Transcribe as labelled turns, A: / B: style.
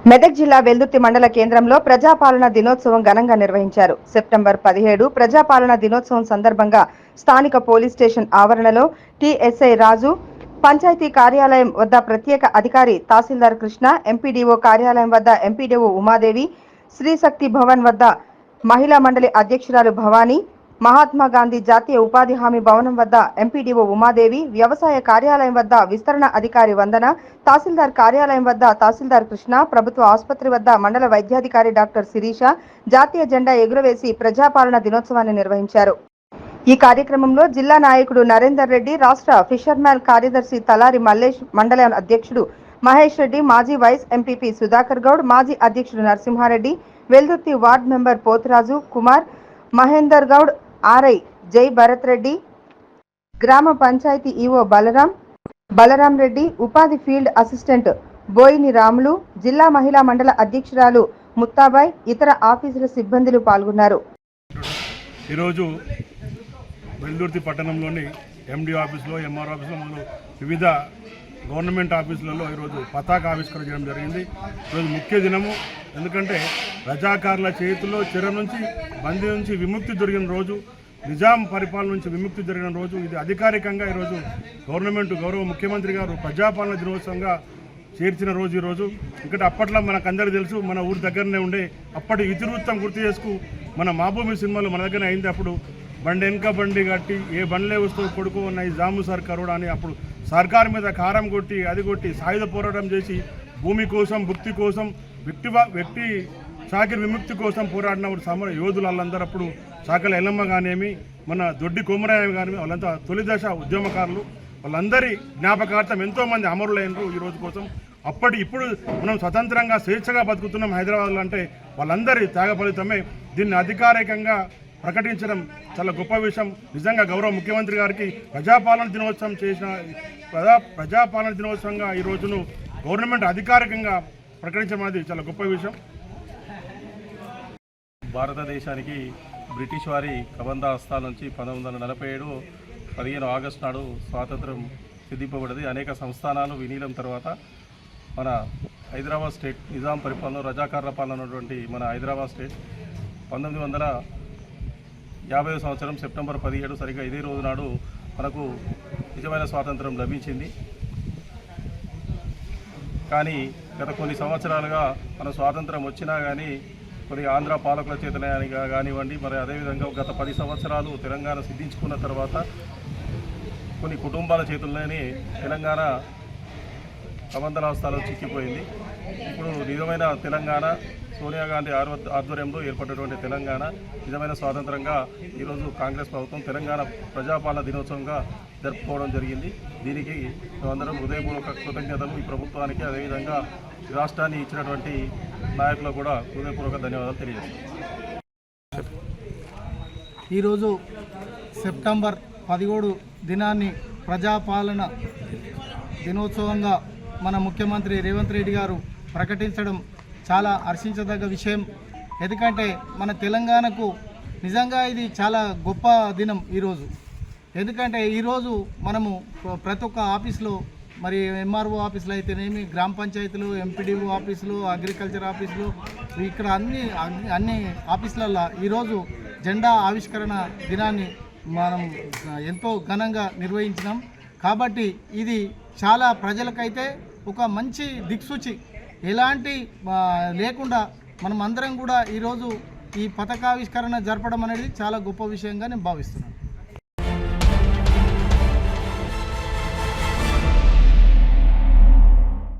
A: మెదక్ జిల్లా వెల్దుర్తి మండల కేంద్రంలో ప్రజాపాలన దినోత్సవం ఘనంగా నిర్వహించారు. సెప్టెంబర్ 17 ప్రజాపాలన దినోత్సవం సందర్భంగా స్థానిక పోలీస్ స్టేషన్ ఆవరణలో టీఎస్ఐ రాజు, పంచాయతీ కార్యాలయం వద్ద ప్రత్యేక అధికారి తహసీల్దార్ కృష్ణ, ఎంపీడీఓ కార్యాలయం వద్ద ఎంపీడీఓ ఉమాదేవి, శ్రీశక్తి భవన్ వద్ద మహిళా మండలి అధ్యక్షురాలు భవానీ, మహాత్మా గాంధీ జాతీయ ఉపాధి హామీ భవనం వద్ద ఎంపీడీఓ ఉమాదేవి, వ్యవసాయ కార్యాలయం వద్ద విస్తరణ అధికారి వందన, తహసీల్దార్ కార్యాలయం వద్ద తహసీల్దార్ కృష్ణ, ప్రభుత్వ ఆసుపత్రి వద్ద మండల వైద్యాధికారి డాక్టర్ శిరీష జాతీయ జెండా ఎగురవేసి ప్రజాపాలన దినోత్సవాన్ని నిర్వహించారు. ఈ కార్యక్రమంలో జిల్లా నాయకుడు నరేందర్ రెడ్డి, రాష్ట్ర ఫిషర్మ్యాన్ కార్యదర్శి తలారి మల్లేష్, మండల అధ్యక్షుడు మహేష్ రెడ్డి, మాజీ వైస్ ఎంపీపీ సుధాకర్ గౌడ్, మాజీ అధ్యక్షుడు Narasimhareddy, Veldurthi ward member Pothuraju Kumar, Mahender Goud, RI Jai Bharat Reddy, గ్రామ పంచాయతీ ఈవో బలరాం రెడ్డి, ఉపాధి ఫీల్డ్ అసిస్టెంట్ బోయిని రాములు, జిల్లా మహిళా మండల అధ్యక్షురాలు ముత్తాబాయ్, ఇతర ఆఫీసుల సిబ్బందులు పాల్గొన్నారు.
B: ఈరోజు వెల్దుర్తి పట్టణంలోని ఎండి ఆఫీసులో, ఎంఆర్ ఆఫీసులో మరియు వివిధ గవర్నమెంట్ ఆఫీసులలో ఈరోజు పతాక ఆవిష్కరణ చేయడం జరిగింది. ఈరోజు ముఖ్య దినము, ఎందుకంటే రజాకారుల చేతుల్లో చెర నుంచి, బందీ నుంచి విముక్తి దొరికిన రోజు, నిజాం పరిపాలన నుంచి విముక్తి జరిగిన రోజు. ఇది అధికారికంగా ఈరోజు గౌరవ ముఖ్యమంత్రి గారు ప్రజాపాలన దినోత్సవంగా చేర్చిన రోజు ఈరోజు. ఎందుకంటే అప్పట్లో మనకందరికీ తెలుసు, మన ఊరి దగ్గరనే ఉండే అప్పటి ఇతివృత్తం గుర్తు చేసుకు మన మాబూమి సినిమాలో మన దగ్గర అయింది. అప్పుడు బండి వెనక బండి కట్టి ఏ బండ్లే వస్తూ కొడుకు ఉన్న ఈ జాము సర్కారు అని అప్పుడు సర్కారు మీద కారం కొట్టి అది కొట్టి సాయుధ పోరాటం చేసి భూమి కోసం, భుక్తి కోసం, వ్యక్తి చాకిరి విముక్తి కోసం పోరాడినప్పుడు సమర యోధులు వాళ్ళందరూ అప్పుడు చాకల ఎల్లమ్మ కానివి, మన దొడ్డి కొమరయ్య కానివి, వాళ్ళంతా తొలి దశ ఉద్యమకారులు. వాళ్ళందరి జ్ఞాపకార్థం ఎంతోమంది అమరులైనరు ఈ రోజు కోసం. ఇప్పుడు మనం స్వతంత్రంగా స్వేచ్ఛగా బతుకుతున్నాం హైదరాబాద్లో అంటే వాళ్ళందరి త్యాగ ఫలితమే. దీన్ని అధికారికంగా ప్రకటించడం చాలా గొప్ప విషయం. నిజంగా గౌరవ ముఖ్యమంత్రి గారికి ప్రజాపాలన దినోత్సవంగా ఈ రోజును గవర్నమెంట్ అధికారికంగా ప్రకటించడం అనేది చాలా గొప్ప విషయం.
C: భారతదేశానికి బ్రిటిష్ వారి కబంధ హస్తాల నుంచి 1947 15 ఆగస్టు నాడు స్వాతంత్రం సిద్ధింపబడింది. అనేక సంస్థానాలు విలీనం తర్వాత మన హైదరాబాద్ స్టేట్ నిజాం పరిపాలన, రజాకార్ల పాలన ఉన్నటువంటి మన హైదరాబాద్ స్టేట్ 1950 సంవత్సరం సెప్టెంబర్ 17 సరిగ్గా ఇదే రోజు నాడు మనకు నిజమైన స్వాతంత్రం లభించింది. కానీ గత కొన్ని సంవత్సరాలుగా మన స్వాతంత్రం వచ్చినా కానీ కొన్ని ఆంధ్ర పాలకుల చేతనే కానివ్వండి, మరి అదేవిధంగా గత 10 సంవత్సరాలు తెలంగాణ సిద్ధించుకున్న తర్వాత కొన్ని కుటుంబాల చేతుల్లోనే తెలంగాణ కబంధనాస్తాలో చిక్కిపోయింది. ఇప్పుడు నిజమైన తెలంగాణ సోనియా గాంధీ ఆధ్వర్యంలో ఏర్పడినటువంటి తెలంగాణ నిజమైన స్వాతంత్రంగా ఈరోజు కాంగ్రెస్ ప్రభుత్వం తెలంగాణ ప్రజాపాలన దినోత్సవంగా జరుపుకోవడం జరిగింది. దీనికి మేమందరం హృదయపూర్వక కృతజ్ఞతలు ఈ ప్రభుత్వానికి, అదేవిధంగా రాష్ట్రాన్ని ఇచ్చినటువంటి నాయకులకు కూడా హృదయపూర్వక ధన్యవాదాలు తెలియజేస్తున్నాం.
D: ఈరోజు సెప్టెంబర్ 17 దినాన్ని ప్రజాపాలన దినోత్సవంగా మన ముఖ్యమంత్రి రేవంత్ రెడ్డి గారు ప్రకటించడం చాలా హర్షించదగ్గ విషయం. ఎందుకంటే మన తెలంగాణకు నిజంగా ఇది చాలా గొప్ప దినం ఈరోజు. ఎందుకంటే ఈరోజు మనము ప్రతి ఒక్క ఆఫీస్లో, మరి ఎంఆర్ఓ ఆఫీసులో అయితేనేమి, గ్రామ పంచాయతీలు, ఎంపీడీఓ ఆఫీసులు, అగ్రికల్చర్ ఆఫీసులు, ఇక్కడ అన్ని ఆఫీసులలో ఈరోజు జెండా ఆవిష్కరణ దినాన్ని మనం ఎంతో ఘనంగా నిర్వహించినాం. కాబట్టి ఇది చాలా ప్రజలకైతే ఒక మంచి దిక్సూచి, ఎలాంటి లేకుండా మనం అందరం కూడా ఈరోజు ఈ పతాకావిష్కరణ జరపడం అనేది చాలా గొప్ప విషయంగా నేను భావిస్తున్నాను.